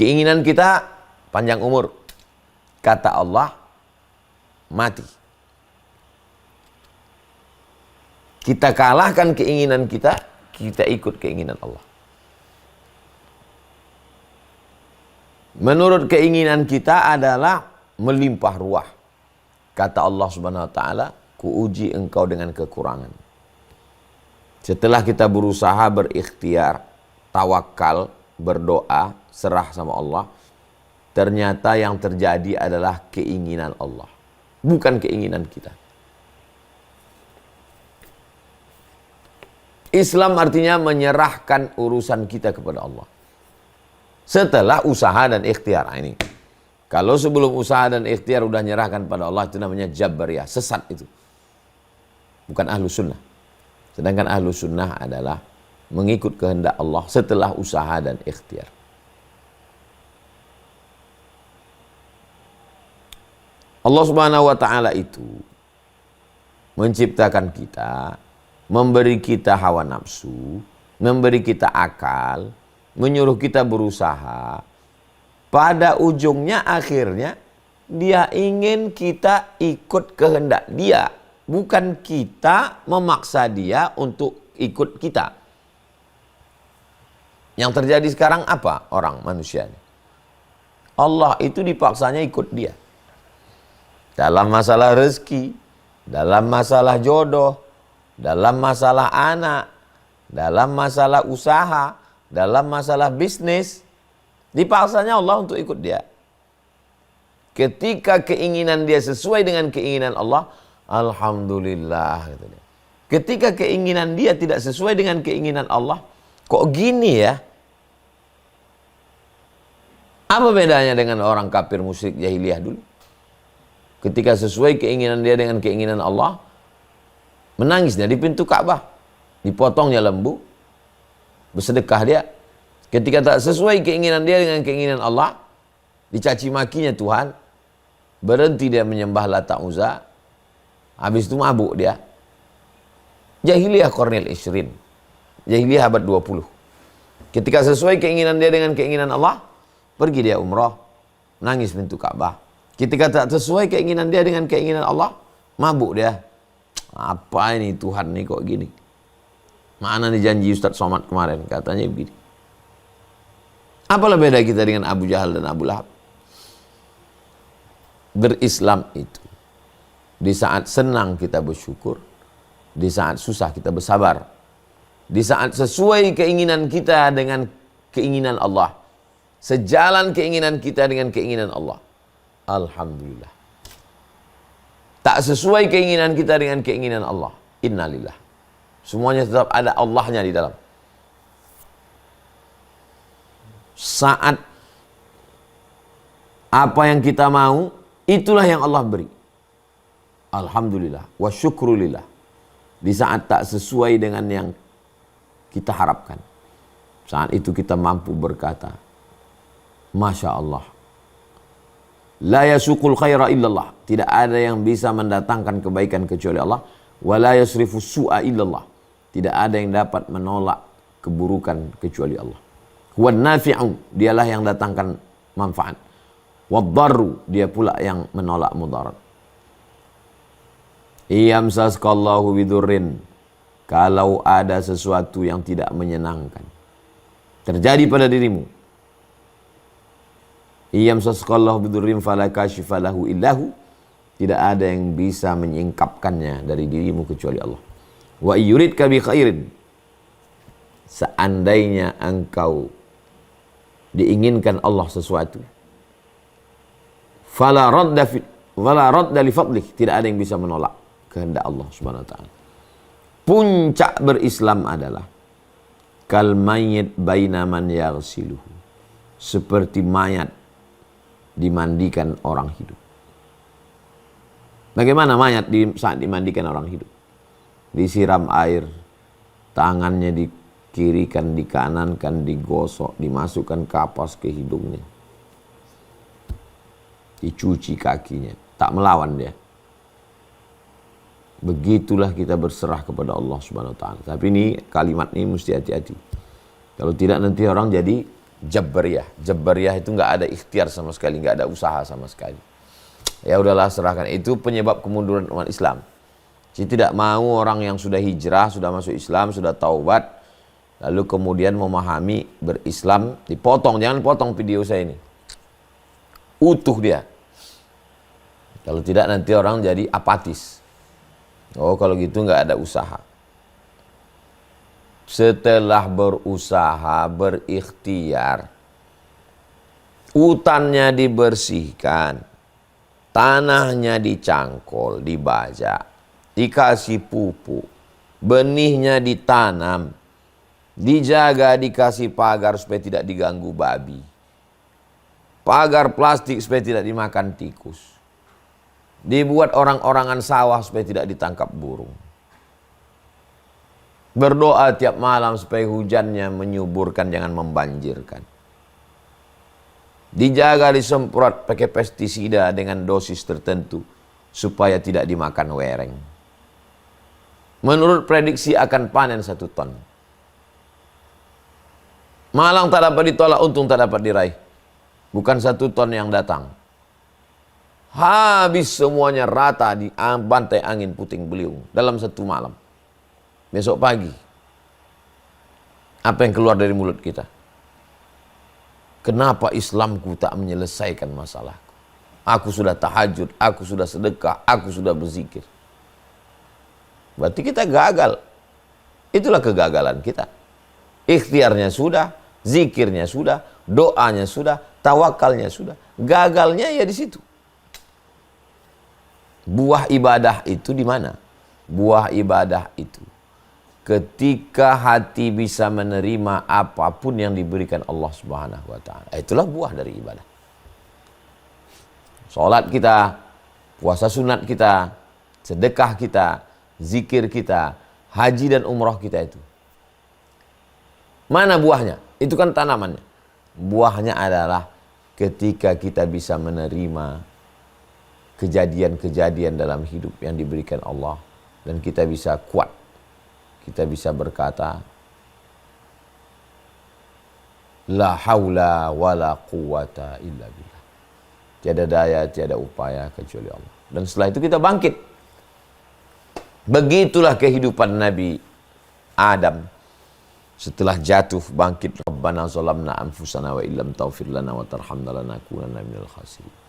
Keinginan kita panjang umur. Kata Allah, mati. Kita kalahkan keinginan kita, kita ikut keinginan Allah. Menurut keinginan kita adalah melimpah ruah. Kata Allah Subhanahu wa taala, "Kuuji engkau dengan kekurangan." Setelah kita berusaha, berikhtiar, tawakal, berdoa, serah sama Allah, ternyata yang terjadi adalah keinginan Allah, bukan keinginan kita. Islam artinya menyerahkan urusan kita kepada Allah. Setelah usaha dan ikhtiar. Nah, ini. Kalau sebelum usaha dan ikhtiar udah nyerahkan pada Allah, itu namanya jabariyah, sesat itu. Bukan ahlu sunnah. Sedangkan ahlu sunnah adalah mengikut kehendak Allah setelah usaha dan ikhtiar. Allah Subhanahu wa taala itu menciptakan kita, memberi kita hawa nafsu, memberi kita akal, menyuruh kita berusaha. Pada ujungnya akhirnya dia ingin kita ikut kehendak dia, bukan kita memaksa dia untuk ikut kita. Yang terjadi sekarang apa orang manusia? Allah itu dipaksanya ikut dia. Dalam masalah rezeki, dalam masalah jodoh, dalam masalah anak, dalam masalah usaha, dalam masalah bisnis, dipaksanya Allah untuk ikut dia. Ketika keinginan dia sesuai dengan keinginan Allah, alhamdulillah. Ketika keinginan dia tidak sesuai dengan keinginan Allah, kok gini ya? Apa bedanya dengan orang kafir musyrik jahiliyah dulu? Ketika sesuai keinginan dia dengan keinginan Allah, menangis dia di pintu Ka'bah, dipotongnya lembu, bersedekah dia. Ketika tak sesuai keinginan dia dengan keinginan Allah, dicaci makinya Tuhan, berhenti dia menyembah Lata Uzza, habis itu mabuk dia. Jahiliyah Qarnil Ishrin, jahiliyah abad 20. Ketika sesuai keinginan dia dengan keinginan Allah, pergi dia umrah, nangis pintu Ka'bah. Ketika tak sesuai keinginan dia dengan keinginan Allah, mabuk dia. Apa ini Tuhan nih kok gini? Mana nih janji Ustadz Somad kemarin? Katanya begini. Apalah beda kita dengan Abu Jahal dan Abu Lahab? Berislam itu, di saat senang kita bersyukur, di saat susah kita bersabar, di saat sesuai keinginan kita dengan keinginan Allah, sejalan keinginan kita dengan keinginan Allah, alhamdulillah. Tak sesuai keinginan kita dengan keinginan Allah, innalillah. Semuanya tetap ada Allahnya di dalam. Saat apa yang kita mau, itulah yang Allah beri. Alhamdulillah wa syukrulillah. Di saat tak sesuai dengan yang kita harapkan, saat itu kita mampu berkata, Masya Allah, la yasukul khaira illallah. Tidak ada yang bisa mendatangkan kebaikan kecuali Allah. Wa la yasrifu su'a illallah. Tidak ada yang dapat menolak keburukan kecuali Allah. Wa nafi'u, dialah yang datangkan manfaat. Wa dharru, dia pula yang menolak mudarat. Iyamsaskallahu bidurrin, kalau ada sesuatu yang tidak menyenangkan terjadi pada dirimu, iyamsaskallahu bidurrin fala kashifa lahu illahu, tidak ada yang bisa menyingkapkannya dari dirimu kecuali Allah. Wa yuridka bi khairin, seandainya engkau diinginkan Allah sesuatu, fala radda li fadlih, tidak ada yang bisa menolak kehendak Allah Subhanahu wa taala. Puncak berislam adalah kal mayyit baina man yaghsiluhu, seperti mayat dimandikan orang hidup. Bagaimana mayat saat dimandikan orang hidup? Disiram air, tangannya dikirikan, dikanankan, digosok, dimasukkan kapas ke hidungnya, dicuci kakinya, tak melawan dia. Begitulah kita berserah kepada Allah Subhanahu wa taala. Tapi ini kalimat ini mesti hati-hati. Kalau tidak nanti orang jadi Jabariyah. Jabariyah itu nggak ada ikhtiar sama sekali, nggak ada usaha sama sekali. Ya udahlah, serahkan. Itu penyebab kemunduran umat Islam. Jadi tidak mau orang yang sudah hijrah, sudah masuk Islam, sudah taubat, lalu kemudian memahami berislam, dipotong. Jangan potong video saya ini. Utuh dia. Kalau tidak nanti orang jadi apatis. Oh, kalau gitu nggak ada usaha. Setelah berusaha, berikhtiar, hutannya dibersihkan, tanahnya dicangkol, dibajak, dikasih pupuk, benihnya ditanam, dijaga, dikasih pagar supaya tidak diganggu babi, pagar plastik supaya tidak dimakan tikus, dibuat orang-orangan sawah supaya tidak ditangkap burung. Berdoa tiap malam supaya hujannya menyuburkan, jangan membanjirkan. Dijaga, disemprot pakai pestisida dengan dosis tertentu supaya tidak dimakan wereng. Menurut prediksi akan panen 1 ton. Malang tak dapat ditolak, untung tak dapat diraih. Bukan 1 ton yang datang. Habis semuanya rata di bantai angin puting beliung dalam 1 malam. Besok pagi, apa yang keluar dari mulut kita? Kenapa Islamku tak menyelesaikan masalahku? Aku sudah tahajud, aku sudah sedekah, aku sudah berzikir. Berarti kita gagal. Itulah kegagalan kita. Ikhtiarnya sudah, zikirnya sudah, doanya sudah, tawakalnya sudah. Gagalnya ya di situ. Buah ibadah itu di mana? Buah ibadah itu ketika hati bisa menerima apapun yang diberikan Allah Subhanahu wa taala. Itulah buah dari ibadah. Salat kita, puasa sunat kita, sedekah kita, zikir kita, haji dan umrah kita itu. Mana buahnya? Itu kan tanamannya. Buahnya adalah ketika kita bisa menerima kejadian-kejadian dalam hidup yang diberikan Allah dan kita bisa kuat. Kita bisa berkata, la haula wala quwata illa billah. Tiada daya, tiada upaya kecuali Allah. Dan setelah itu kita bangkit. Begitulah kehidupan Nabi Adam. Setelah jatuh bangkit, Rabbana zalamna anfusana wa illam taghfir lana wa tarhamna lanakunanna minal khasirin.